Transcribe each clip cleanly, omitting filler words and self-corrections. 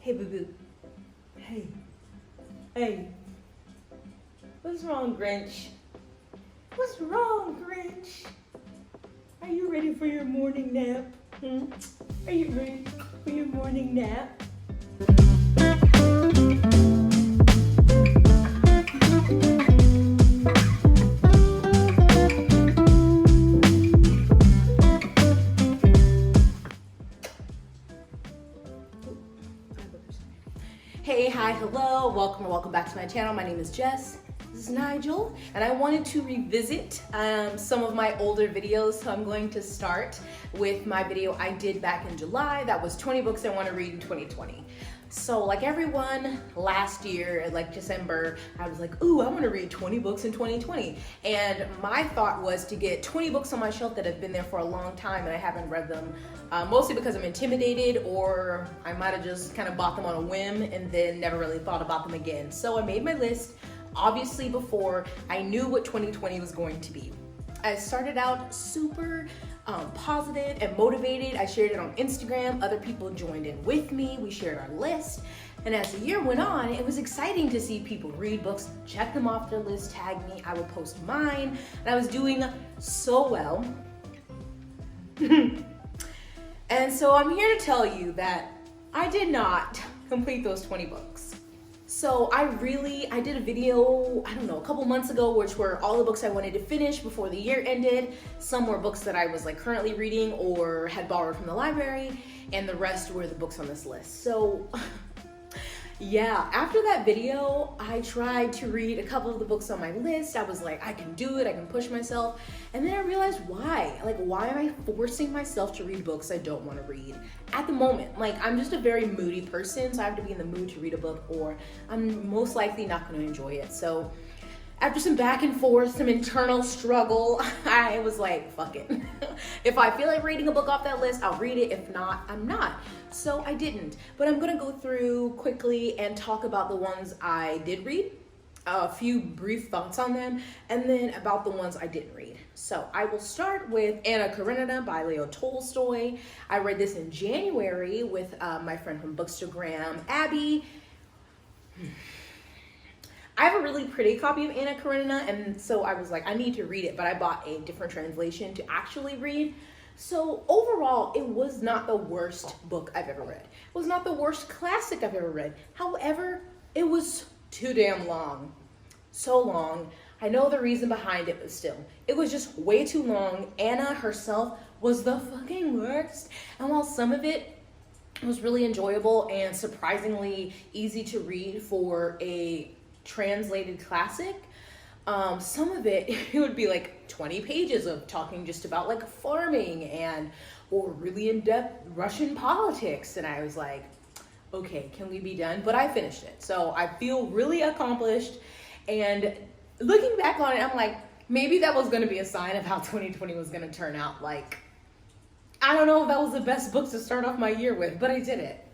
Hey, boo-boo. Hey. Hey. What's wrong, Grinch? What's wrong, Grinch? Are you ready for your morning nap? Are you ready for your morning nap? Hey, hi, hello, welcome back to my channel. My name is Jess. This is Nigel, and I wanted to revisit some of my older videos, so I'm going to start with my video I did back in July. That was 20 books I want to read in 2020. So like everyone, last year, like December, I was like, ooh, I want to read 20 books in 2020. And my thought was to get 20 books on my shelf that have been there for a long time and I haven't read them, mostly because I'm intimidated, or I might have just kind of bought them on a whim and then never really thought about them again. So I made my list, obviously before I knew what 2020 was going to be. I started out super positive and motivated. I shared it on Instagram. Other people joined in with me. We shared our list. And as the year went on, it was exciting to see people read books, check them off their list, tag me. I would post mine, and I was doing so well. And so I'm here to tell you that I did not complete those 20 books. So I did a video, I don't know, a couple months ago, which were all the books I wanted to finish before the year ended. Some were books that I was like currently reading or had borrowed from the library, and the rest were the books on this list. So yeah, after that video, I tried to read a couple of the books on my list. I was like, I can do it, I can push myself. And then I realized why. Like, why am I forcing myself to read books I don't want to read at the moment? Like, I'm just a very moody person, so I have to be in the mood to read a book or I'm most likely not going to enjoy it. So after some back and forth, some internal struggle, I was like, fuck it. If I feel like reading a book off that list, I'll read it. If not, I'm not. So I didn't. But I'm gonna go through quickly and talk about the ones I did read, a few brief thoughts on them, and then about the ones I didn't read. So I will start with Anna Karenina by Leo Tolstoy. I read this in January with my friend from Bookstagram, Abby. I have a really pretty copy of Anna Karenina, and so I was like, I need to read it, but I bought a different translation to actually read. So overall, it was not the worst book I've ever read. It was not the worst classic I've ever read. However, it was too damn long. So long. I know the reason behind it, but still, it was just way too long. Anna herself was the fucking worst. And while some of it was really enjoyable and surprisingly easy to read for a translated classic, some of it would be like 20 pages of talking just about like farming or really in-depth Russian politics, and I was like, okay, can we be done? But I finished it, so I feel really accomplished. And looking back on it, I'm like, maybe that was going to be a sign of how 2020 was going to turn out. Like, I don't know if that was the best book to start off my year with, but I did it.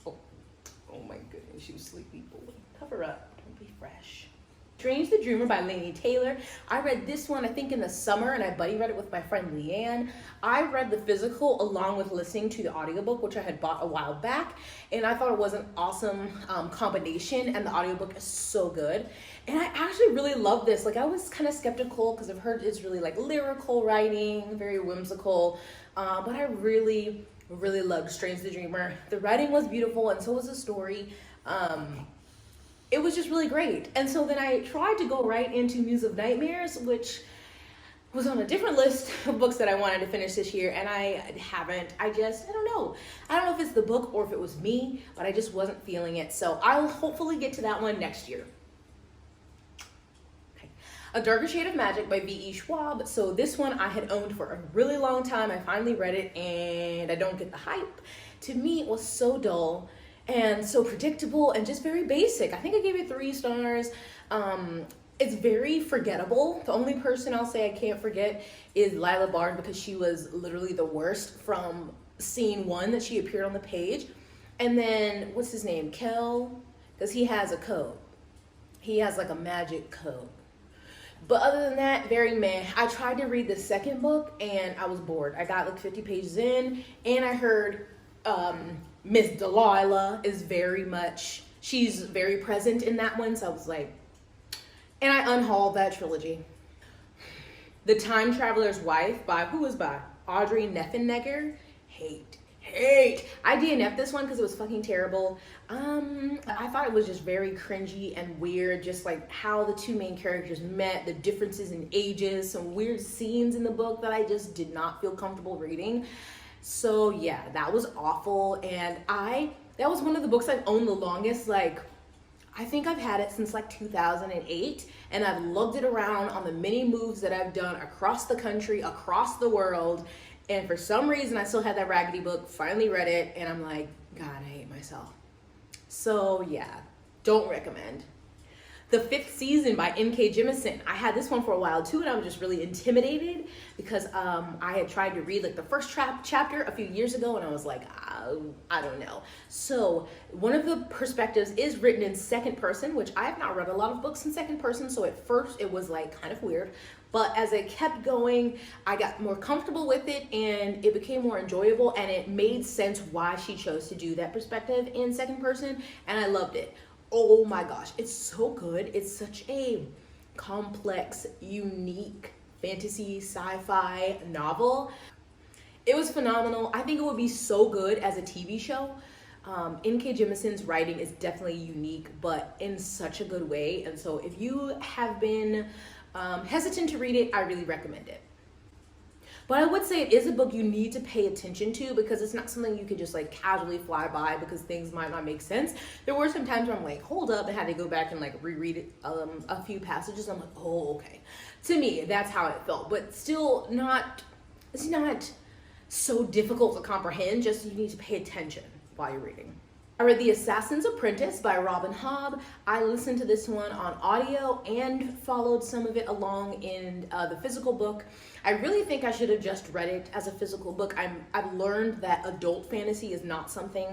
Oh my goodness, you sleepy boy. Cover up, don't be fresh. Strange the Dreamer by Laini Taylor. I read this one, I think, in the summer, and I buddy read it with my friend Leanne. I read the physical along with listening to the audiobook, which I had bought a while back, and I thought it was an awesome combination, and the audiobook is so good. And I actually really love this. Like, I was kind of skeptical because I've heard it's really like lyrical writing, very whimsical, but I really, really loved Strange the Dreamer. The writing was beautiful, and so was the story. It was just really great. And so then I tried to go right into Muse of Nightmares, which was on a different list of books that I wanted to finish this year, and I haven't. I don't know. I don't know if it's the book or if it was me, but I just wasn't feeling it. So I'll hopefully get to that one next year. Okay. A Darker Shade of Magic by V.E. Schwab. So this one I had owned for a really long time. I finally read it, and I don't get the hype. To me, it was so dull and so predictable and just very basic. I think I gave it 3 stars. It's very forgettable. The only person I'll say I can't forget is Lila Bard, because she was literally the worst from scene 1 that she appeared on the page. And then, what's his name? Kel, because he has a code. He has like a magic code. But other than that, very meh. I tried to read the second book and I was bored. I got like 50 pages in, and I heard Miss Delilah is she's very present in that one. So I was like, and I unhauled that trilogy. The Time Traveler's Wife who was by Audrey Neffenegger. Hate. I DNF'd this one because it was fucking terrible. I thought it was just very cringy and weird, just like how the two main characters met, the differences in ages, some weird scenes in the book that I just did not feel comfortable reading. So yeah, that was awful. And that was one of the books I've owned the longest. Like, I think I've had it since like 2008, and I've lugged it around on the many moves that I've done across the country, across the world. And for some reason, I still had that raggedy book, finally read it, and I'm like, God, I hate myself. So yeah, don't recommend. The Fifth Season by N.K. Jemisin. I had this one for a while too, and I was just really intimidated because I had tried to read like the first chapter a few years ago, and I was like, I don't know. So one of the perspectives is written in second person, which I have not read a lot of books in second person, so at first it was like kind of weird. But as it kept going, I got more comfortable with it, and it became more enjoyable, and it made sense why she chose to do that perspective in second person, and I loved it. Oh my gosh, it's so good. It's such a complex, unique fantasy sci-fi novel. It was phenomenal. I think it would be so good as a TV show. N.K. Jemisin's writing is definitely unique, but in such a good way. And so if you have been hesitant to read it, I really recommend it. But I would say it is a book you need to pay attention to, because it's not something you can just like casually fly by because things might not make sense. There were some times where I'm like, hold up, and had to go back and like reread it, a few passages. I'm like, oh, okay. To me, that's how it felt, but still it's not so difficult to comprehend, just you need to pay attention while you're reading. I read The Assassin's Apprentice by Robin Hobb. I listened to this one on audio and followed some of it along in the physical book. I really think I should have just read it as a physical book. I've learned that adult fantasy is not something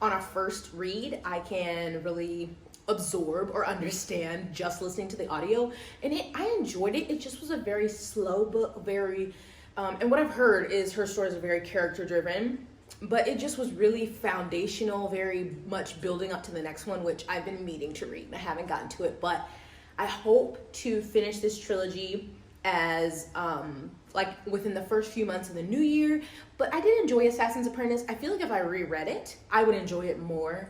on a first read, I can really absorb or understand just listening to the audio. And I enjoyed it. It just was a very slow book, and what I've heard is her stories are very character driven. But it just was really foundational, very much building up to the next one, which I've been meaning to read. I haven't gotten to it, but I hope to finish this trilogy as like within the first few months of the new year. But I did enjoy Assassin's Apprentice. I feel like if I reread it, I would enjoy it more.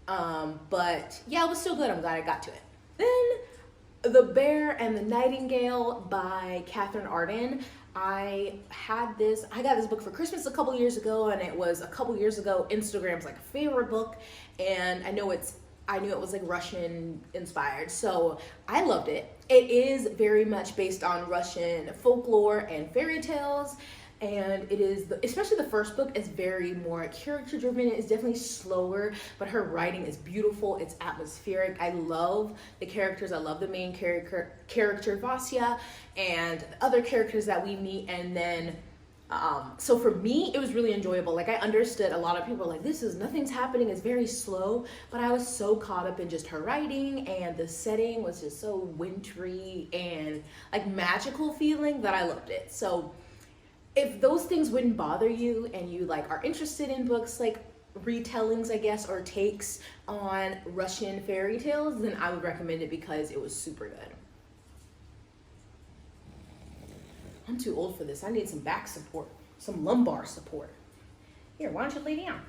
But yeah, it was still good. I'm glad I got to it. Then The Bear and the Nightingale by Katherine Arden. I got this book for Christmas a couple years ago, and it was a couple years ago Instagram's like favorite book, and I knew it was like Russian inspired, so I loved it. It is very much based on Russian folklore and fairy tales, and it is especially the first book is very more character driven. It's definitely slower, but her writing is beautiful. It's atmospheric. I love the characters. I love the main character Vasya, and the other characters that we meet. And then so for me, it was really enjoyable. Like, I understood a lot of people were like, nothing's happening, it's very slow, but I was so caught up in just her writing, and the setting was just so wintry and like magical feeling that I loved it. So if those things wouldn't bother you, and you like are interested in books like retellings, I guess, or takes on Russian fairy tales, then I would recommend it because it was super good. I'm too old for this. I need some back support, some lumbar support. Here, why don't you lay down?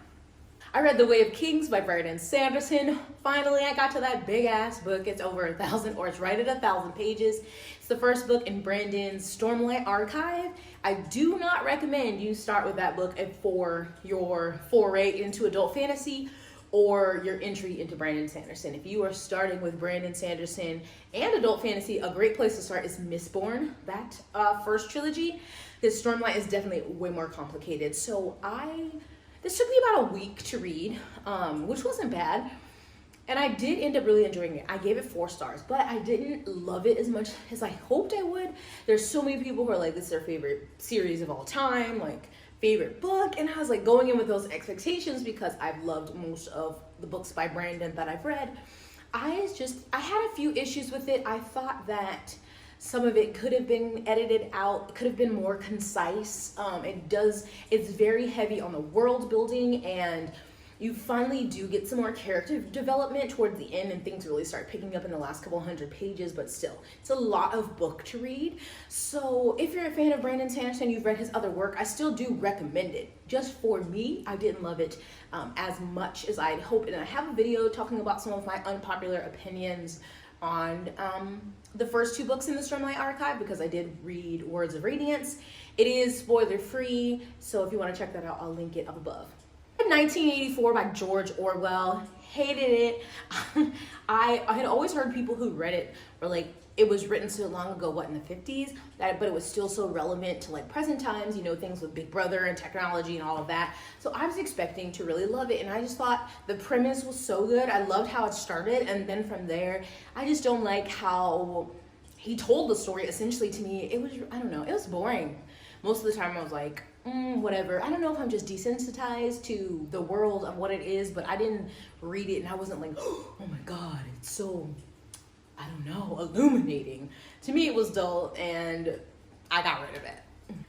I read The Way of Kings by Brandon Sanderson. Finally, I got to that big ass book. It's over 1,000, or it's right at 1,000 pages. It's the first book in Brandon's Stormlight archive. I do not recommend you start with that book for your foray into adult fantasy or your entry into Brandon Sanderson. If you are starting with Brandon Sanderson and adult fantasy, a great place to start is Mistborn, that first trilogy. This Stormlight is definitely way more complicated. So this took me about a week to read, which wasn't bad. And I did end up really enjoying it. I gave it 4 stars, but I didn't love it as much as I hoped I would. There's so many people who are like, this is their favorite series of all time, like favorite book. And I was like going in with those expectations because I've loved most of the books by Brandon that I've read. I had a few issues with it. I thought that some of it could have been edited out, could have been more concise. It's very heavy on the world building, and You finally do get some more character development towards the end, and things really start picking up in the last couple hundred pages, but still, it's a lot of book to read. So if you're a fan of Brandon Sanderson, you've read his other work, I still do recommend it. Just for me, I didn't love it as much as I'd hoped, and I have a video talking about some of my unpopular opinions on the first 2 books in the Stormlight Archive, because I did read Words of Radiance. It is spoiler free, so if you want to check that out, I'll link it up above. 1984 by George Orwell. Hated it. I had always heard people who read it were like, it was written so long ago, what, in the 50s, but it was still so relevant to like present times, you know, things with Big Brother and technology and all of that. So I was expecting to really love it, and I just thought the premise was so good. I loved how it started, and then from there, I just don't like how he told the story. Essentially, to me, it was, I don't know, it was boring. Most of the time I was like, whatever. I don't know if I'm just desensitized to the world of what it is, but I didn't read it and I wasn't like, oh my God, it's so, I don't know, illuminating. To me, it was dull, and I got rid of it.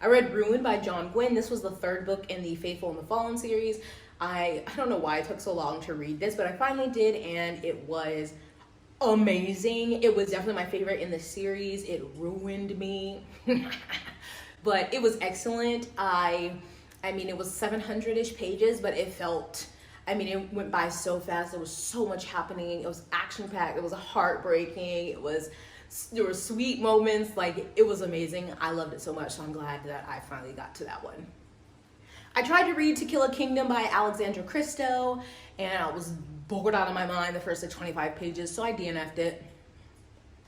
I read Ruin by John Gwynne. This was the 3rd book in the Faithful and the Fallen series. I don't know why it took so long to read this, but I finally did, and it was amazing. It was definitely my favorite in the series. It ruined me. But it was excellent. I mean, it was 700-ish pages, but it felt, I mean, it went by so fast. There was so much happening. It was action-packed. It was heartbreaking. There were sweet moments. Like, it was amazing. I loved it so much, so I'm glad that I finally got to that one. I tried to read To Kill a Kingdom by Alexandra Christo, and I was bored out of my mind the first like 25 pages, so I DNF'd it.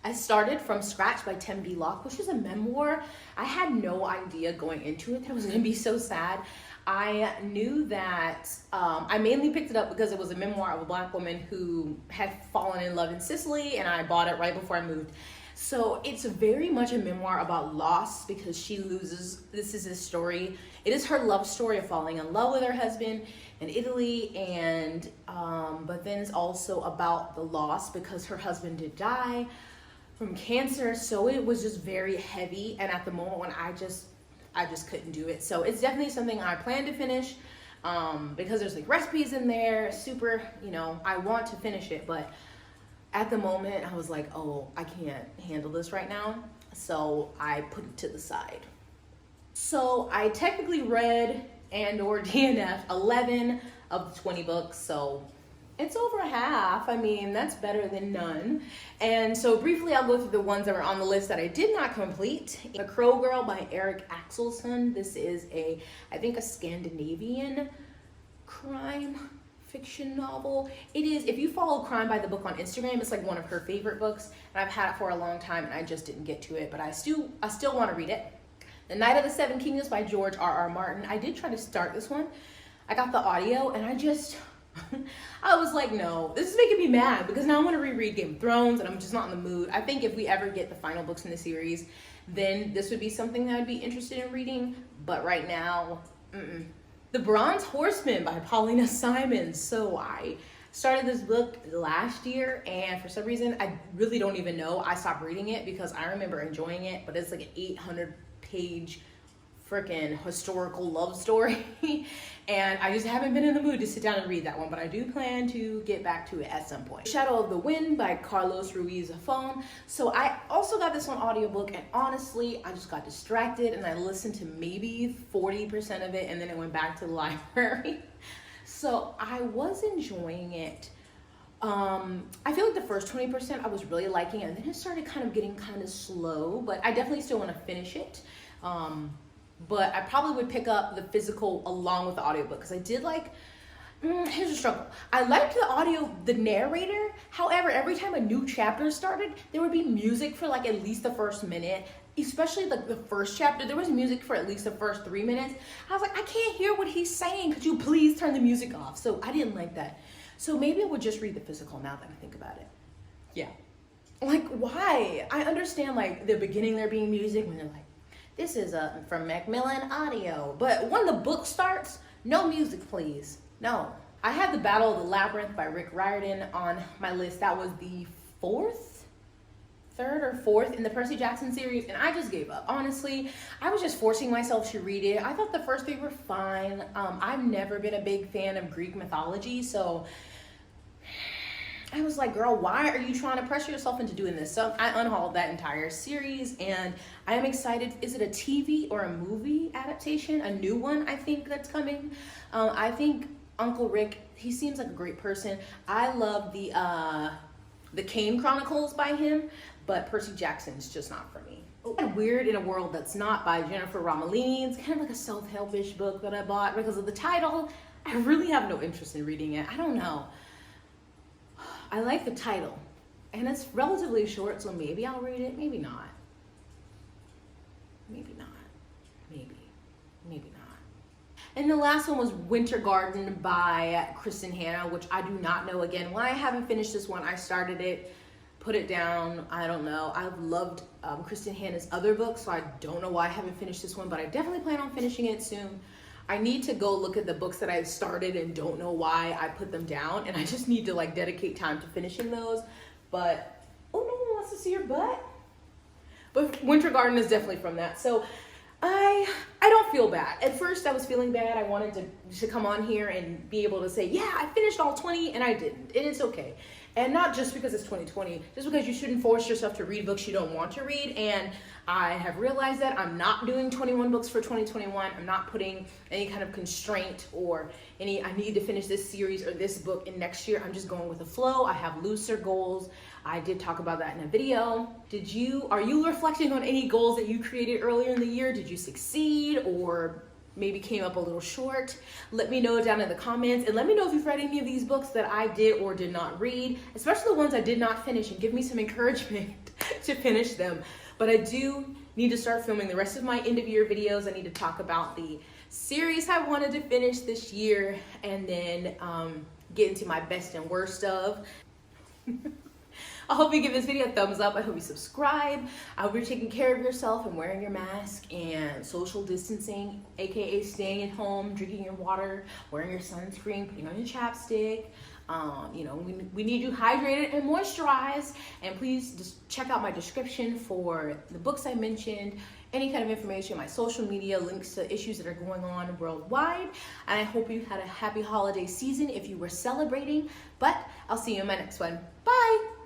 I started From Scratch by Tembi Locke, which is a memoir. I had no idea going into it that it was going to be so sad. I knew that I mainly picked it up because it was a memoir of a Black woman who had fallen in love in Sicily, and I bought it right before I moved. So it's very much a memoir about loss, because she loses, this is his story. It is her love story of falling in love with her husband in Italy, and but then it's also about the loss because her husband did die from cancer. So it was just very heavy, and at the moment when I just couldn't do it. So it's definitely something I plan to finish because there's like recipes in there, super, you know, I want to finish it, but at the moment I was like, oh, I can't handle this right now. So I put it to the side. So I technically read and/or DNF 11 of the 20 books, so it's over half. I mean, that's better than none. And so briefly, I'll go through the ones that were on the list that I did not complete. The Crow Girl by Erik Axelsson. This is I think a Scandinavian crime fiction novel. It is, if you follow Crime by the Book on Instagram, it's like one of her favorite books, and I've had it for a long time and I just didn't get to it, but I still want to read it. The Night of the Seven Kingdoms by George R.R. Martin. I did try to start this one. I got the audio and I was like, no, this is making me mad because now I want to reread Game of Thrones and I'm just not in the mood. I think if we ever get the final books in the series, then this would be something that I'd be interested in reading. But right now, The Bronze Horseman by Paullina Simons. So I started this book last year, and for some reason, I really don't even know. I stopped reading it because I remember enjoying it, but it's like an 800-page freaking historical love story. And I just haven't been in the mood to sit down and read that one, but I do plan to get back to it at some point. Shadow of the Wind by Carlos Ruiz Zafón. So I also got this on audiobook, and honestly, I just got distracted and I listened to maybe 40% of it, and then it went back to the library. So I was enjoying it. I feel like the first 20% I was really liking it, and then it started kind of getting kind of slow, but I definitely still want to finish it. But I probably would pick up the physical along with the audiobook, because I did like, here's a struggle. I liked the narrator. However, every time a new chapter started, there would be music for like at least the first minute, especially like the first chapter. There was music for at least the first 3 minutes. I was like, I can't hear what he's saying. Could you please turn the music off? So I didn't like that. So maybe I would just read the physical now that I think about it. Yeah. Like, why? I understand like the beginning there being music when they're like, this is from Macmillan Audio. But when the book starts, no music, please. No. I had The Battle of the Labyrinth by Riordan on my list. That was the third or fourth in the Percy Jackson series, and I just gave up. Honestly, I was just forcing myself to read it. I thought the first three were fine. I've never been a big fan of Greek mythology, so I was like, girl, why are you trying to pressure yourself into doing this? So I unhauled that entire series, and I am excited. Is it a TV or a movie adaptation? A new one, I think, that's coming. I think Uncle Rick, he seems like a great person. I love the Kane Chronicles by him, but Percy Jackson's just not for me. Weird in a World That's Not by Jennifer Romolini. It's kind of like a self-helpish book that I bought because of the title. I really have no interest in reading it. I don't know. I like the title, and it's relatively short, so maybe I'll read it, maybe not. Maybe not. Maybe not. And the last one was Winter Garden by Kristin Hannah, which I do not know. Again, why I haven't finished this one. I started it, put it down, I don't know. I've loved Kristin Hannah's other books, so I don't know why I haven't finished this one, but I definitely plan on finishing it soon. I need to go look at the books that I've started and don't know why I put them down, and I just need to like dedicate time to finishing those. But oh, no one wants to see your butt. But Winter Garden is definitely from that. So I don't feel bad. At first I was feeling bad. I wanted to come on here and be able to say, yeah, I finished all 20, and I didn't. And it's okay. And not just because it's 2020, just because you shouldn't force yourself to read books you don't want to read. And I have realized that I'm not doing 21 books for 2021. I'm not putting any kind of constraint or I need to finish this series or this book in next year. I'm just going with the flow. I have looser goals. I did talk about that in a video. Are you reflecting on any goals that you created earlier in the year? Did you succeed or maybe came up a little short? Let me know down in the comments, and let me know if you've read any of these books that I did or did not read, especially the ones I did not finish, and give me some encouragement to finish them. But I do need to start filming the rest of my end of year videos. I need to talk about the series I wanted to finish this year, and then get into my best and worst of. I hope you give this video a thumbs up. I hope you subscribe. I hope you're taking care of yourself and wearing your mask and social distancing, aka staying at home, drinking your water, wearing your sunscreen, putting on your chapstick. We need you hydrated and moisturized. And please just check out my description for the books I mentioned, any kind of information, my social media, links to issues that are going on worldwide. And I hope you had a happy holiday season if you were celebrating. But I'll see you in my next one. Bye!